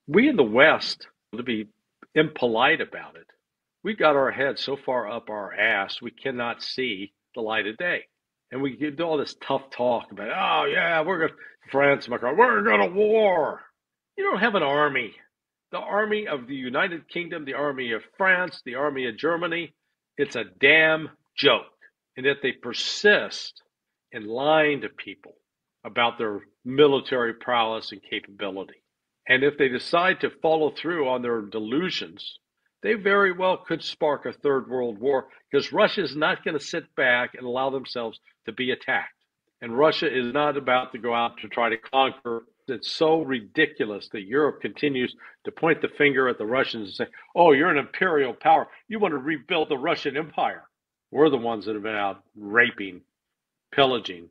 We in the West, to be impolite about it, we got our heads so far up our ass we cannot see the light of day. And we do all this tough talk about, oh yeah, we're going to France, Macron, we're going to war. You don't have an army. The army of the United Kingdom, the army of France, the army of Germany, it's a damn joke. And yet they persist in lying to people about their military prowess and capability. And if they decide to follow through on their delusions, they very well could spark a third world war, because Russia is not going to sit back and allow themselves to be attacked. And Russia is not about to go out to try to conquer. It's so ridiculous that Europe continues to point the finger at the Russians and say, oh, you're an imperial power. You want to rebuild the Russian Empire. We're the ones that have been out raping, pillaging,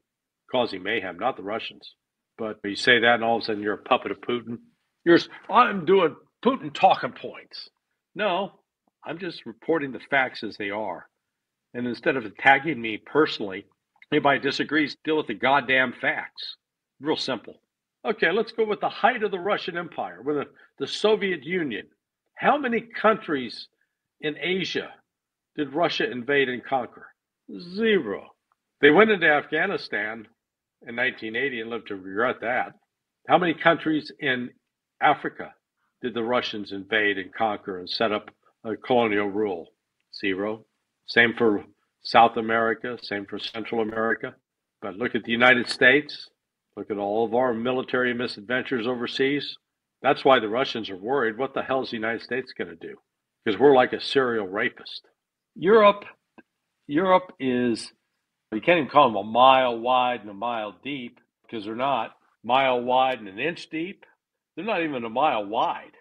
causing mayhem, not the Russians. But you say that and all of a sudden you're a puppet of Putin. I'm doing Putin talking points. No, I'm just reporting the facts as they are. And instead of attacking me personally, anybody disagrees, deal with the goddamn facts. Real simple. Okay, let's go with the height of the Russian Empire, with the Soviet Union. How many countries in Asia did Russia invade and conquer? 0. They went into Afghanistan in 1980 and lived to regret that. How many countries in Africa did the Russians invade and conquer and set up a colonial rule? 0. Same for South America, same for Central America. But look at the United States. Look at all of our military misadventures overseas. That's why the Russians are worried. What the hell is the United States going to do? Because we're like a serial rapist. Europe is, you can't even call them a mile wide and a mile deep, because they're not. Mile wide and an inch deep. They're not even a mile wide.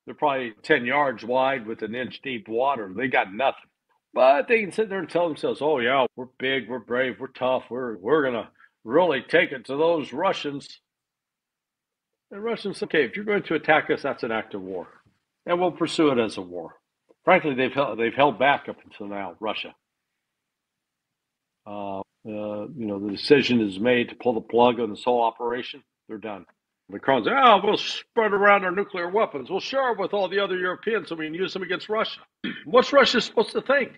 They're probably 10 yards wide with an inch deep water. They got nothing. But they can sit there and tell themselves, oh yeah, we're big, we're brave, we're tough, we're going to really take it to those Russians. And Russians, okay, if you're going to attack us, that's an act of war. And we'll pursue it as a war. Frankly, they've held back up until now, Russia. The decision is made to pull the plug on this whole operation. They're done. Macron says, we'll spread around our nuclear weapons. We'll share them with all the other Europeans so we can use them against Russia. What's Russia supposed to think?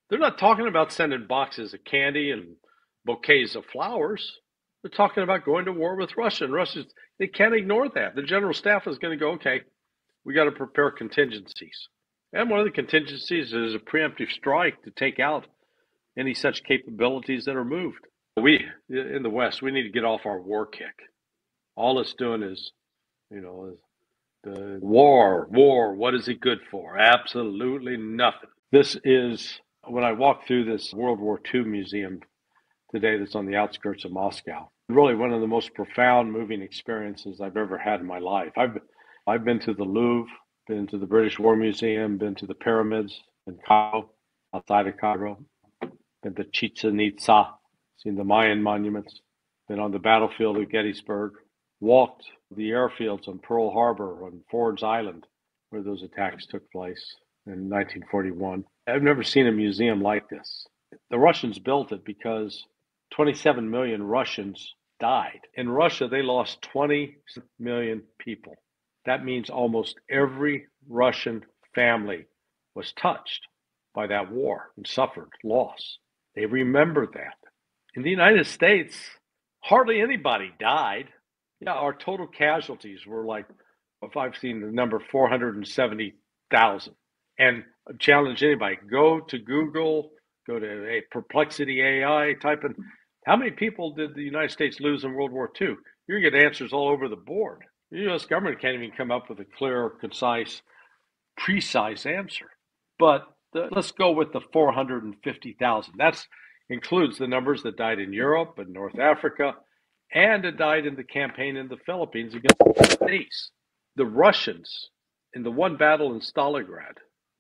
They're not talking about sending boxes of candy and bouquets of flowers. They're talking about going to war with Russia. And they can't ignore that. The general staff is going to go, okay, we got to prepare contingencies. And one of the contingencies is a preemptive strike to take out any such capabilities that are moved. We, in the West, we need to get off our war kick. All it's doing is, the war, what is it good for? Absolutely nothing. This is, when I walked through this World War II museum today that's on the outskirts of Moscow, really one of the most profound, moving experiences I've ever had in my life. I've been to the Louvre, been to the British War Museum, been to the pyramids in Cairo, outside of Cairo, been to Chichen Itza, seen the Mayan monuments, been on the battlefield of Gettysburg, walked the airfields on Pearl Harbor, on Ford's Island, where those attacks took place in 1941. I've never seen a museum like this. The Russians built it because 27 million Russians died. In Russia, they lost 20 million people. That means almost every Russian family was touched by that war and suffered loss. They remembered that. In the United States, hardly anybody died. Yeah, our total casualties were like, if I've seen the number, 470,000. And I challenge anybody, go to Google, go to Perplexity AI, type in, how many people did the United States lose in World War II? You're going to get answers all over the board. The U.S. government can't even come up with a clear, concise, precise answer. But let's go with the 450,000. That includes the numbers that died in Europe and North Africa, and it died in the campaign in the Philippines against the Japanese. The Russians, in the one battle in Stalingrad,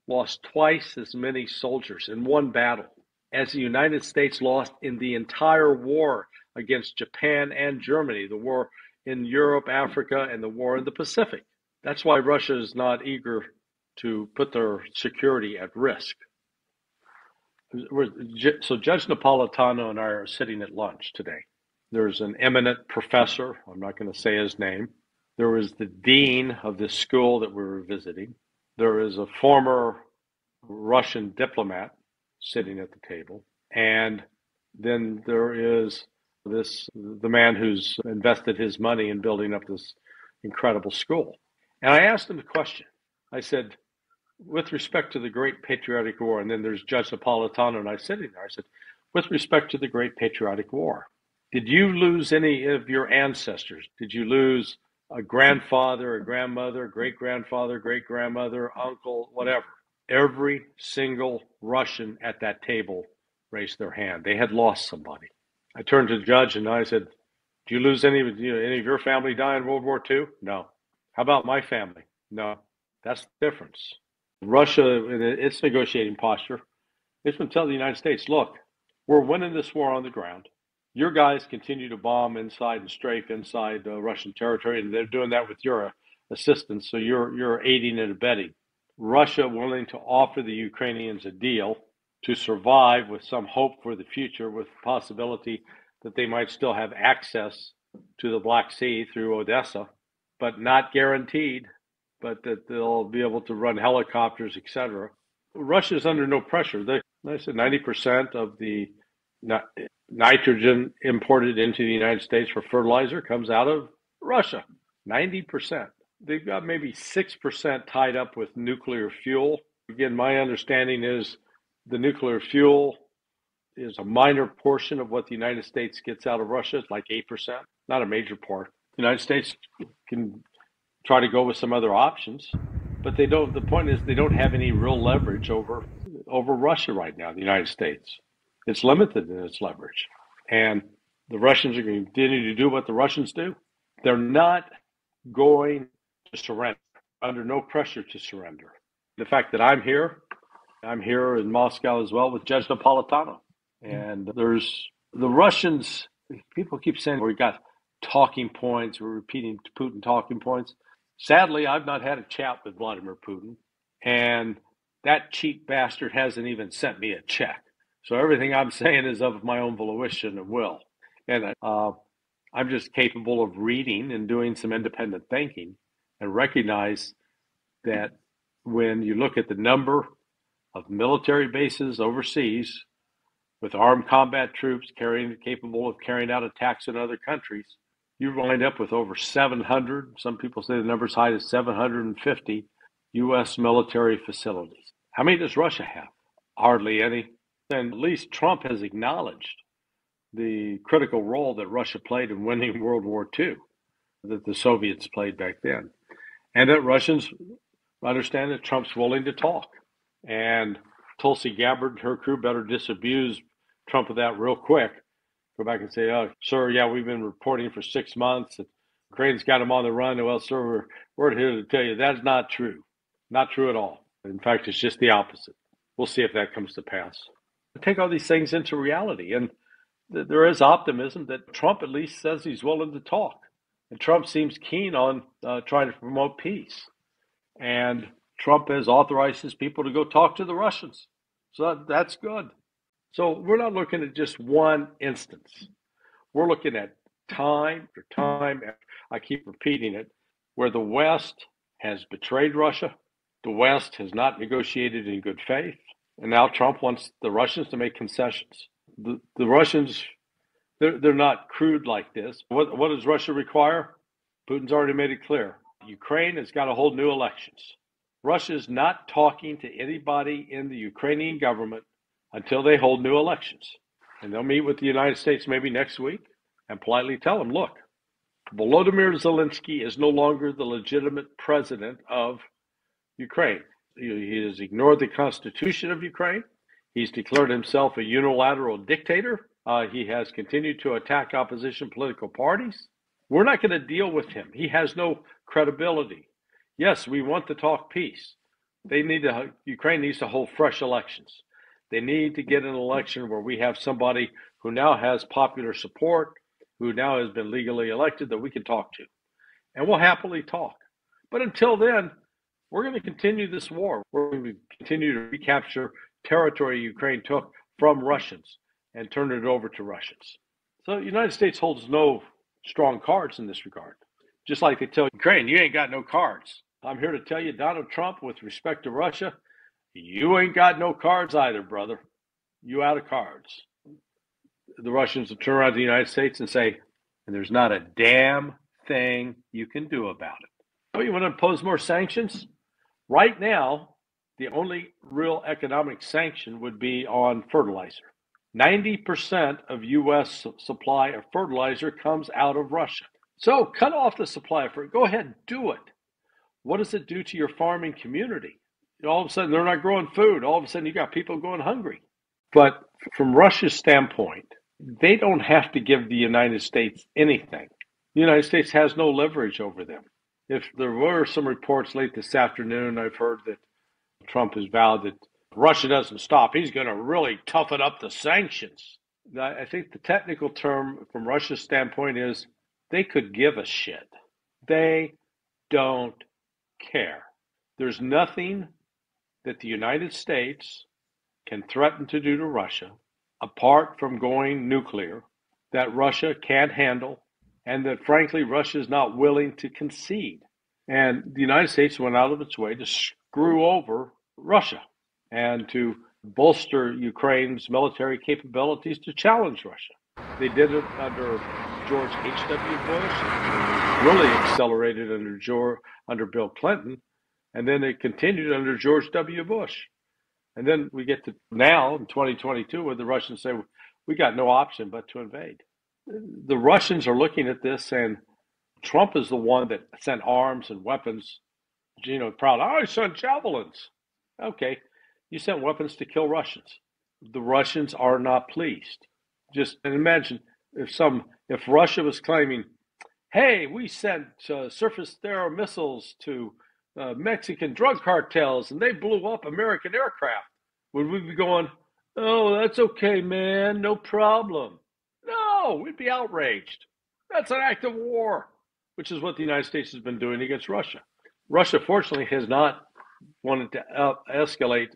lost twice as many soldiers in one battle as the United States lost in the entire war against Japan and Germany, the war in Europe, Africa, and the war in the Pacific. That's why Russia is not eager to put their security at risk. So Judge Napolitano and I are sitting at lunch today. There's an eminent professor, I'm not going to say his name, There was the dean of the school that we were visiting. There is a former Russian diplomat sitting at the table. And then there is the man who's invested his money in building up this incredible school. And I asked him a question. I said, with respect to the Great Patriotic War, and then there's Judge Napolitano and I sitting there, I said, with respect to the Great Patriotic War, did you lose any of your ancestors? Did you lose a grandfather, a grandmother, great-grandfather, great-grandmother, uncle, whatever? Every single Russian at that table raised their hand. They had lost somebody. I turned to the judge and I said, do you lose any of your family die in World War II? No. How about my family? No. That's the difference. Russia, in its negotiating posture, it's been telling the United States, look, we're winning this war on the ground. Your guys continue to bomb inside and strafe inside Russian territory, and they're doing that with your assistance, so you're aiding and abetting. Russia willing to offer the Ukrainians a deal to survive with some hope for the future, with the possibility that they might still have access to the Black Sea through Odessa, but not guaranteed, but that they'll be able to run helicopters, etc. Russia's under no pressure. I said 90% of the nitrogen imported into the United States for fertilizer comes out of Russia. 90%. They've got maybe 6% tied up with nuclear fuel. Again, my understanding is the nuclear fuel is a minor portion of what the United States gets out of Russia. It's like 8%, not a major part. The United States can try to go with some other options, but they don't. The point is they don't have any real leverage over Russia right now, the United States. It's limited in its leverage. And the Russians are going to continue to do what the Russians do. They're not going to surrender, under no pressure to surrender. The fact that I'm here in Moscow as well with Judge Napolitano. And there's the Russians, people keep saying we got talking points, we're repeating Putin talking points. Sadly, I've not had a chat with Vladimir Putin, and that cheap bastard hasn't even sent me a check. So everything I'm saying is of my own volition and will. And I'm just capable of reading and doing some independent thinking and recognize that when you look at the number of military bases overseas with armed combat troops capable of carrying out attacks in other countries, you wind up with over 700, some people say the number's high as 750 U.S. military facilities. How many does Russia have? Hardly any. And at least Trump has acknowledged the critical role that Russia played in winning World War II, that the Soviets played back then. And that Russians understand that Trump's willing to talk. And Tulsi Gabbard and her crew better disabuse Trump of that real quick. Go back and say, oh, sir, yeah, we've been reporting for 6 months. And Ukraine's got them on the run. Well, sir, we're here to tell you that's not true. Not true at all. In fact, it's just the opposite. We'll see if that comes to pass. Take all these things into reality. And there is optimism that Trump at least says he's willing to talk. And Trump seems keen on trying to promote peace. And Trump has authorized his people to go talk to the Russians. So that's good. So we're not looking at just one instance. We're looking at time after time, I keep repeating it, where the West has betrayed Russia. The West has not negotiated in good faith. And now Trump wants the Russians to make concessions. The Russians, they're not crude like this. What does Russia require? Putin's already made it clear. Ukraine has got to hold new elections. Russia is not talking to anybody in the Ukrainian government until they hold new elections. And they'll meet with the United States maybe next week and politely tell them, look, Volodymyr Zelensky is no longer the legitimate president of Ukraine. He has ignored the Constitution of Ukraine. He's declared himself a unilateral dictator. He has continued to attack opposition political parties. We're not going to deal with him. He has no credibility. Yes, we want to talk peace. Ukraine needs to hold fresh elections. They need to get an election where we have somebody who now has popular support, who now has been legally elected that we can talk to. And we'll happily talk. But until then, we're going to continue this war. We're going to continue to recapture territory Ukraine took from Russians and turn it over to Russians. So the United States holds no strong cards in this regard. Just like they tell Ukraine, you ain't got no cards. I'm here to tell you, Donald Trump, with respect to Russia, you ain't got no cards either, brother. You out of cards. The Russians will turn around to the United States and say, and there's not a damn thing you can do about it. Oh, you want to impose more sanctions? Right now, the only real economic sanction would be on fertilizer. 90% of U.S. supply of fertilizer comes out of Russia. So cut off the supply for it. Go ahead and do it. What does it do to your farming community? All of a sudden, they're not growing food. All of a sudden, you got people going hungry. But from Russia's standpoint, they don't have to give the United States anything. The United States has no leverage over them. If there were some reports late this afternoon, I've heard that Trump has vowed that if Russia doesn't stop, he's going to really toughen up the sanctions. I think the technical term from Russia's standpoint is they could give a shit. They don't care. There's nothing that the United States can threaten to do to Russia, apart from going nuclear, that Russia can't handle, and that, frankly, Russia is not willing to concede. And the United States went out of its way to screw over Russia and to bolster Ukraine's military capabilities to challenge Russia. They did it under George H.W. Bush, really accelerated under Bill Clinton, and then it continued under George W. Bush. And then we get to now, in 2022, where the Russians say, we got no option but to invade. The Russians are looking at this saying, Trump is the one that sent arms and weapons. Proud, I sent javelins. Okay, you sent weapons to kill Russians. The Russians are not pleased. Just imagine if Russia was claiming, hey, we sent surface-to-air missiles to Mexican drug cartels and they blew up American aircraft. Would we be going, oh, that's okay, man, no problem? No, we'd be outraged. That's an act of war, which is what the United States has been doing against Russia. Russia, fortunately, has not wanted to escalate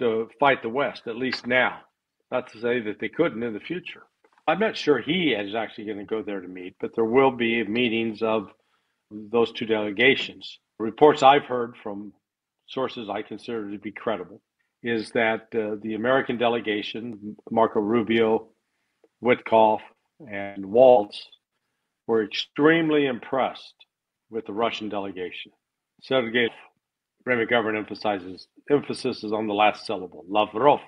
to fight the West, at least now. Not to say that they couldn't in the future. I'm not sure he is actually going to go there to meet, but there will be meetings of those two delegations. Reports I've heard from sources I consider to be credible is that the American delegation, Marco Rubio, Witkoff, and Waltz, were extremely impressed with the Russian delegation. Sergei, Ray McGovern emphasis is on the last syllable, Lavrov.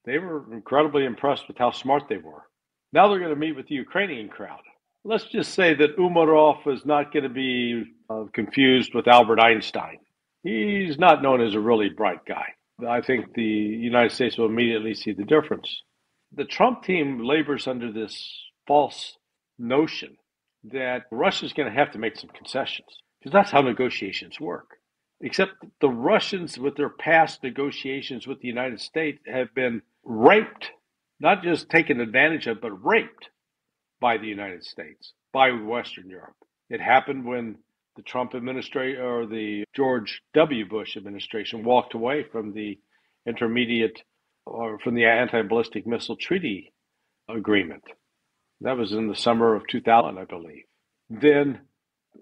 They were incredibly impressed with how smart they were. Now they're going to meet with the Ukrainian crowd. Let's just say that Umarov is not going to be confused with Albert Einstein. He's not known as a really bright guy. I think the United States will immediately see the difference. The Trump team labors under this false notion that Russia's going to have to make some concessions, because that's how negotiations work. Except the Russians, with their past negotiations with the United States, have been raped, not just taken advantage of, but raped by the United States, by Western Europe. It happened when the Trump administration or the George W. Bush administration walked away from the intermediate or from the anti-ballistic missile treaty agreement. That was in the summer of 2000, I believe. Then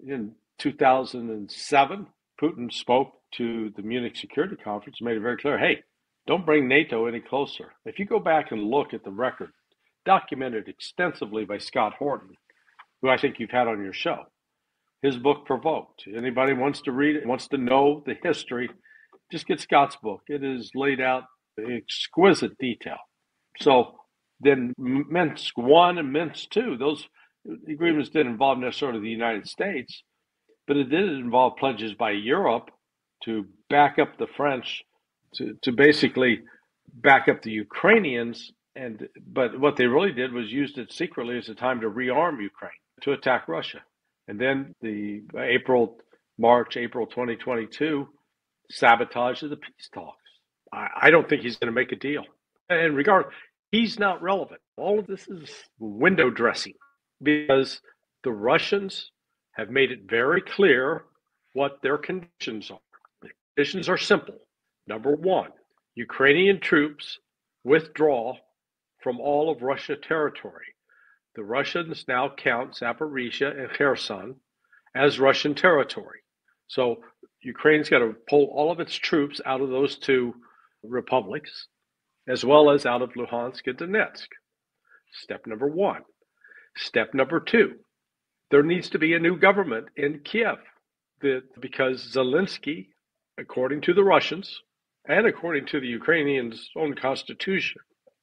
in 2007, Putin spoke to the Munich Security Conference and made it very clear, hey, don't bring NATO any closer. If you go back and look at the record, documented extensively by Scott Horton, who I think you've had on your show, his book, Provoked. Anybody wants to read it, wants to know the history, just get Scott's book. It is laid out in exquisite detail. So then Minsk I and Minsk II, those agreements didn't involve necessarily the United States, but it did involve pledges by Europe to back up the French, to basically back up the Ukrainians. But what they really did was used it secretly as a time to rearm Ukraine, to attack Russia. And then the April 2022, sabotage of the peace talks. I don't think he's going to make a deal. And he's not relevant. All of this is window dressing because the Russians have made it very clear what their conditions are. The conditions are simple. Number one, Ukrainian troops withdraw from all of Russia territory. The Russians now count Zaporizhia and Kherson as Russian territory. So Ukraine's got to pull all of its troops out of those two republics, as well as out of Luhansk and Donetsk. Step number one. Step number two, there needs to be a new government in Kiev because Zelensky, according to the Russians and according to the Ukrainians' own constitution,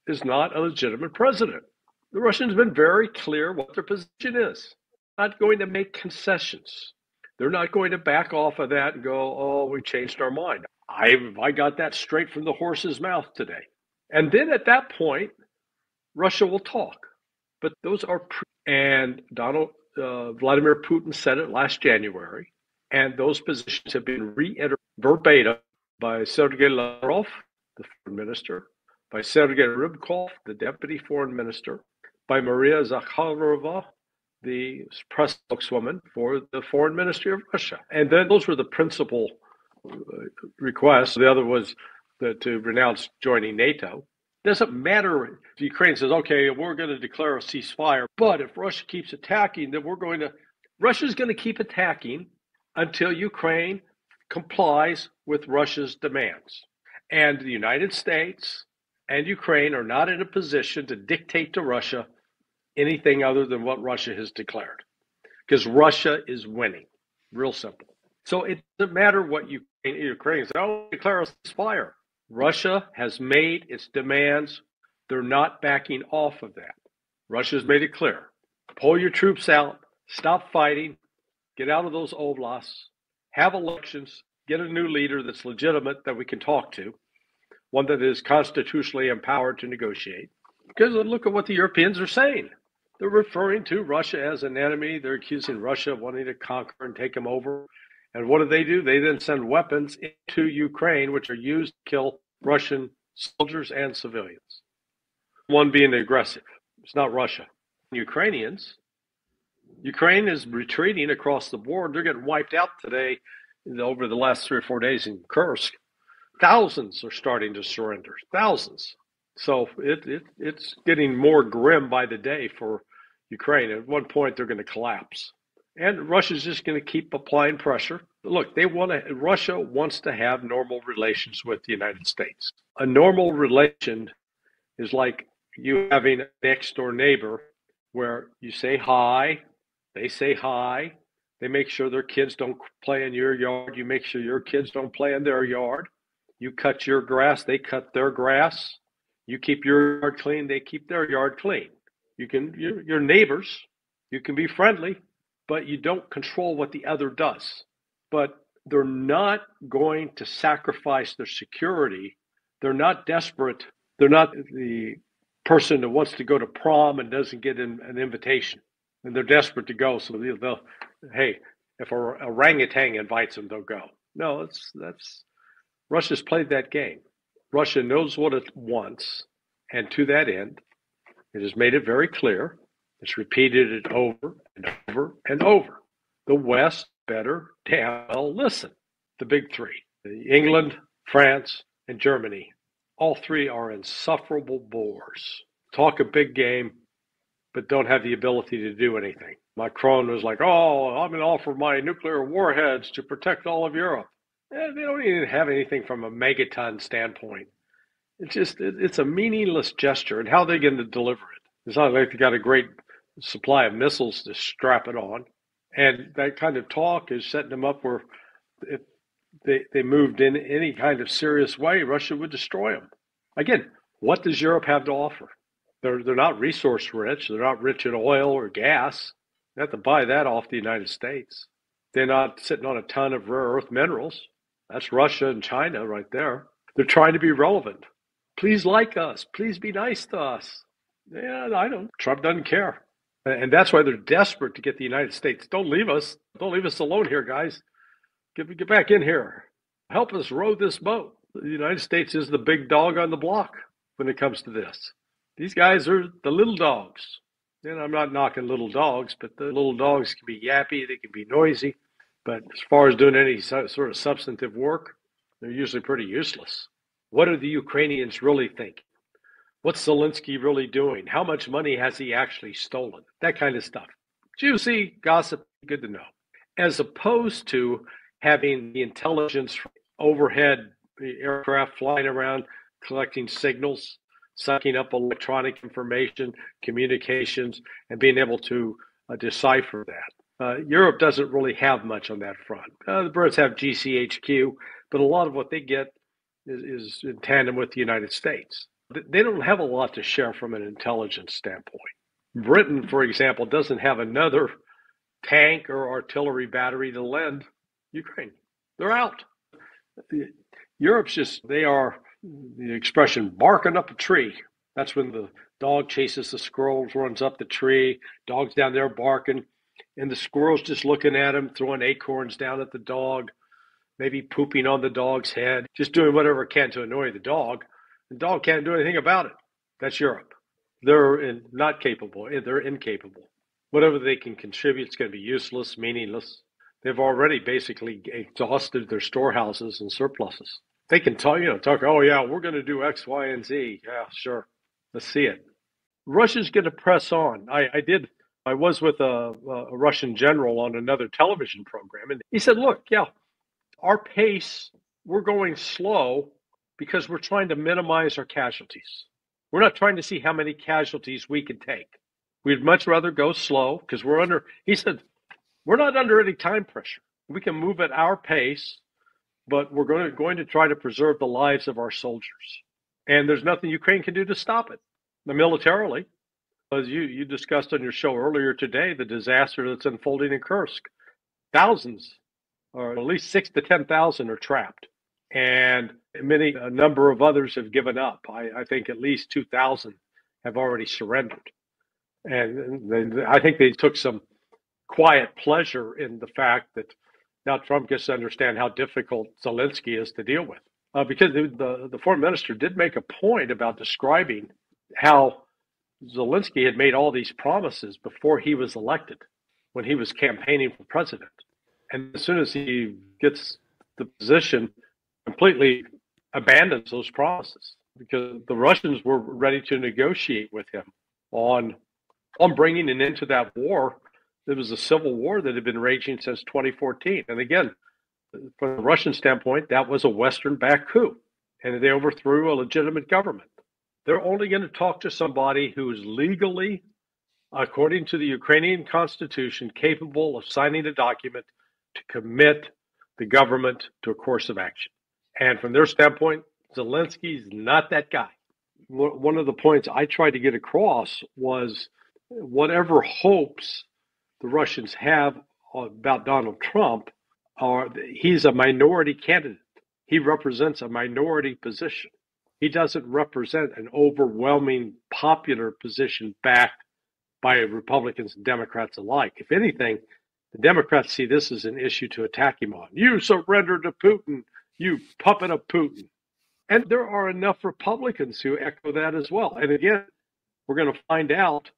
is not a legitimate president. The Russians have been very clear what their position is. Not going to make concessions. They're not going to back off of that and go, oh, we changed our mind. I got that straight from the horse's mouth today. And then at that point, Russia will talk. But those are, and Vladimir Putin said it last January, and those positions have been reiterated verbatim by Sergei Lavrov, the foreign minister, by Sergei Rybkov, the deputy foreign minister, by Maria Zakharova, the press spokeswoman for the foreign ministry of Russia. And then those were the principal requests. The other was to renounce joining NATO. It doesn't matter if Ukraine says, okay, we're going to declare a ceasefire, but if Russia keeps attacking, then Russia's going to keep attacking until Ukraine complies with Russia's demands. And the United States and Ukraine are not in a position to dictate to Russia anything other than what Russia has declared, because Russia is winning. Real simple. So it doesn't matter what Ukraine says, oh, declare a ceasefire. Russia has made its demands. They're not backing off of that. Russia's made it clear. Pull your troops out, stop fighting, get out of those oblasts, have elections, get a new leader that's legitimate that we can talk to, one that is constitutionally empowered to negotiate. Because look at what the Europeans are saying. They're referring to Russia as an enemy. They're accusing Russia of wanting to conquer and take them over. And what do? They then send weapons into Ukraine, which are used to kill Russian soldiers and civilians. One being aggressive. It's not Russia. Ukraine is retreating across the board. They're getting wiped out today over the last 3 or 4 days in Kursk. Thousands are starting to surrender. Thousands. So it's getting more grim by the day for Ukraine. At one point, they're going to collapse. And Russia's just going to keep applying pressure. Look, Russia wants to have normal relations with the United States. A normal relation is like you having a next door neighbor where you say hi, they say hi, they make sure their kids don't play in your yard, you make sure your kids don't play in their yard. You cut your grass, they cut their grass. You keep your yard clean, they keep their yard clean. You're neighbors, you can be friendly, but you don't control what the other does. But they're not going to sacrifice their security. They're not desperate. They're not the person that wants to go to prom and doesn't get an invitation. And they're desperate to go. So hey, if an orangutan invites them, they'll go. No, Russia's played that game. Russia knows what it wants. And to that end, it has made it very clear. It's repeated it over and over and over. The West better damn well listen. The big three, England, France, and Germany, all three are insufferable bores. Talk a big game, but don't have the ability to do anything. Macron was like, oh, I'm going to offer my nuclear warheads to protect all of Europe. They don't even have anything from a megaton standpoint. It's a meaningless gesture. And how are they going to deliver it? It's not like they got a great supply of missiles to strap it on. And that kind of talk is setting them up where if they moved in any kind of serious way, Russia would destroy them. Again, what does Europe have to offer? They're not resource rich. They're not rich in oil or gas. They have to buy that off the United States. They're not sitting on a ton of rare earth minerals. That's Russia and China right there. They're trying to be relevant. Please like us. Please be nice to us. Yeah, I don't. Trump doesn't care. And that's why they're desperate to get the United States. Don't leave us. Don't leave us alone here, guys. Get back in here. Help us row this boat. The United States is the big dog on the block when it comes to this. These guys are the little dogs. And I'm not knocking little dogs, but the little dogs can be yappy. They can be noisy. But as far as doing any sort of substantive work, they're usually pretty useless. What are the Ukrainians really thinking? What's Zelensky really doing? How much money has he actually stolen? That kind of stuff. Juicy gossip, good to know. As opposed to having the intelligence overhead aircraft flying around collecting signals, sucking up electronic information, communications, and being able to decipher that. Europe doesn't really have much on that front. The Brits have GCHQ, but a lot of what they get is in tandem with the United States. They don't have a lot to share from an intelligence standpoint. Britain, for example, doesn't have another tank or artillery battery to lend Ukraine. They're out. Europe's just, they are, the expression, barking up a tree. That's when the dog chases the squirrels, runs up the tree, dog's down there barking, and the squirrel's just looking at him, throwing acorns down at the dog, maybe pooping on the dog's head, just doing whatever it can to annoy the dog. The dog can't do anything about it. That's Europe. They're not capable. They're incapable. Whatever they can contribute is going to be useless, meaningless. They've already basically exhausted their storehouses and surpluses. They can talk, oh yeah, we're going to do X, Y, and Z. Yeah, sure. Let's see it. Russia's going to press on. I was with a Russian general on another television program, and he said, look, yeah, our pace, we're going slow because we're trying to minimize our casualties. We're not trying to see how many casualties we can take. We'd much rather go slow because he said, we're not under any time pressure. We can move at our pace, but we're going to try to preserve the lives of our soldiers. And there's nothing Ukraine can do to stop it. Militarily, as you discussed on your show earlier today, the disaster that's unfolding in Kursk. Thousands, or at least 6,000 to 10,000 are trapped. And a number of others have given up. I think at least 2,000 have already surrendered. And I think they took some quiet pleasure in the fact that now Trump gets to understand how difficult Zelensky is to deal with. Because the foreign minister did make a point about describing how Zelensky had made all these promises before he was elected, when he was campaigning for president. And as soon as he gets the position, completely abandons those promises because the Russians were ready to negotiate with him on bringing an end to that war. There was a civil war that had been raging since 2014. And again, from the Russian standpoint, that was a Western-backed coup, and they overthrew a legitimate government. They're only going to talk to somebody who is legally, according to the Ukrainian constitution, capable of signing a document to commit the government to a course of action. And from their standpoint, Zelensky's not that guy. One of the points I tried to get across was whatever hopes the Russians have about Donald Trump, he's a minority candidate. He represents a minority position. He doesn't represent an overwhelming popular position backed by Republicans and Democrats alike. If anything, the Democrats see this as an issue to attack him on. You surrender to Putin, you puppet of Putin. And there are enough Republicans who echo that as well. And again, we're going to find out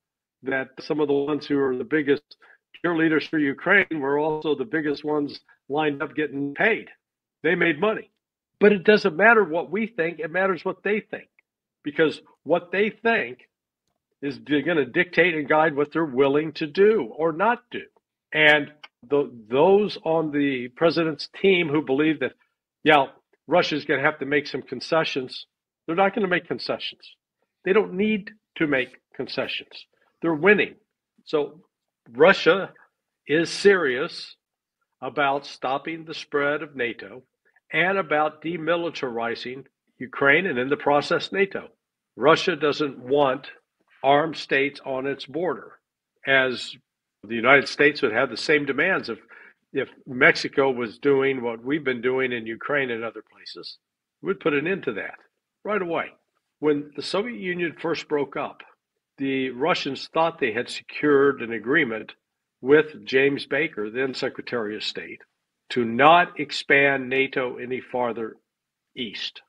that some of the ones who are the biggest cheerleaders for Ukraine were also the biggest ones lined up getting paid. They made money. But it doesn't matter what we think, it matters what they think. Because what they think is going to dictate and guide what they're willing to do or not do. And those on the president's team who believe that, yeah, Russia's going to have to make some concessions, they're not going to make concessions. They don't need to make concessions. They're winning. So Russia is serious about stopping the spread of NATO and about demilitarizing Ukraine and in the process NATO. Russia doesn't want armed states on its border, as the United States would have the same demands if Mexico was doing what we've been doing in Ukraine and other places. We'd put an end to that right away. When the Soviet Union first broke up, the Russians thought they had secured an agreement with James Baker, then Secretary of State, to not expand NATO any farther east.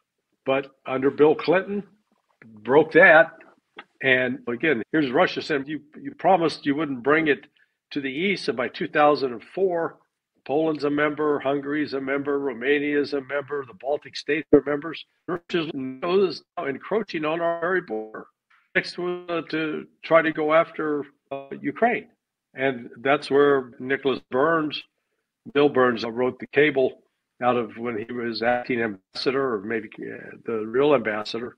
But under Bill Clinton, broke that. And again, here's Russia saying, you promised you wouldn't bring it to the east, and by 2004, Poland's a member, Hungary's a member, Romania's a member, the Baltic states are members. Russia's now encroaching on our very border next to try to go after Ukraine. And that's where Bill Burns wrote the cable out of when he was acting ambassador, or maybe the real ambassador,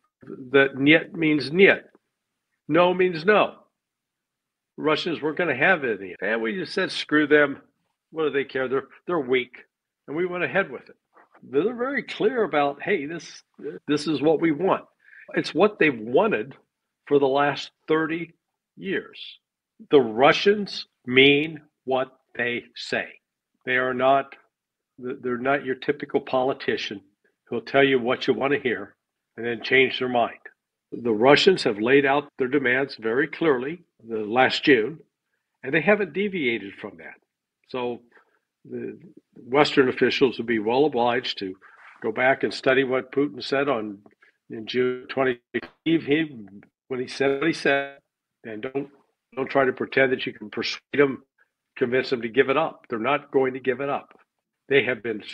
that niet means niet. No means no. Russians weren't going to have any. And we just said, screw them. What do they care? They're weak. And we went ahead with it. They're very clear about, hey, this is what we want. It's what they've wanted for the last 30 years. The Russians mean what they say. They're not your typical politician who'll tell you what you want to hear and then change their mind. The Russians have laid out their demands very clearly the last June, and they haven't deviated from that. So the Western officials would be well obliged to go back and study what Putin said in June 2016 when he said what he said, and don't try to pretend that you can persuade them, convince them to give it up. They're not going to give it up. They have been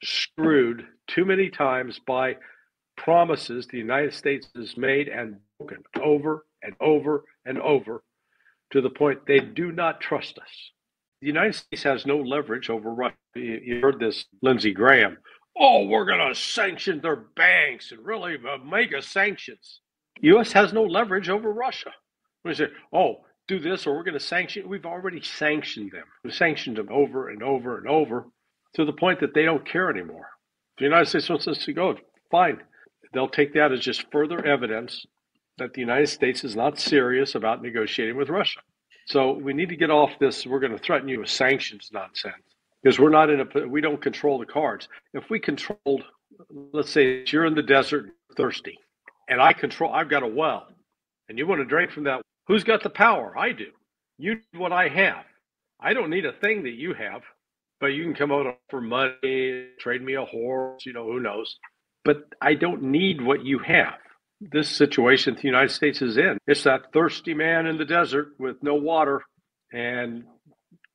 screwed too many times by promises the United States has made and broken over and over and over to the point they do not trust us. The United States has no leverage over Russia. You heard this, Lindsey Graham. Oh, we're going to sanction their banks and really mega sanctions. The U.S. has no leverage over Russia. We say, oh, do this or we're going to sanction. We've already sanctioned them. We've sanctioned them over and over and over to the point that they don't care anymore. If the United States wants us to go, fine. They'll take that as just further evidence that the United States is not serious about negotiating with Russia. So we need to get off this, we're going to threaten you with sanctions nonsense, because we don't control the cards. If we controlled, let's say you're in the desert, thirsty, and I've got a well, and you want to drink from that, who's got the power? I do. You need what I have. I don't need a thing that you have, but you can come out for money, trade me a horse, who knows. But I don't need what you have. This situation the United States is in, it's that thirsty man in the desert with no water, and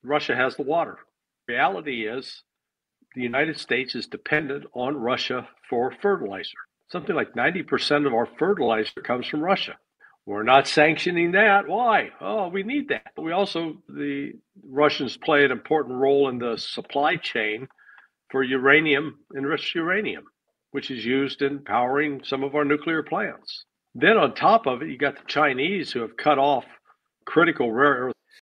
Russia has the water. Reality is the United States is dependent on Russia for fertilizer. Something like 90% of our fertilizer comes from Russia. We're not sanctioning that. Why? Oh, we need that. The Russians play an important role in the supply chain for uranium, enriched uranium, which is used in powering some of our nuclear plants. Then on top of it, you got the Chinese who have cut off critical rare earth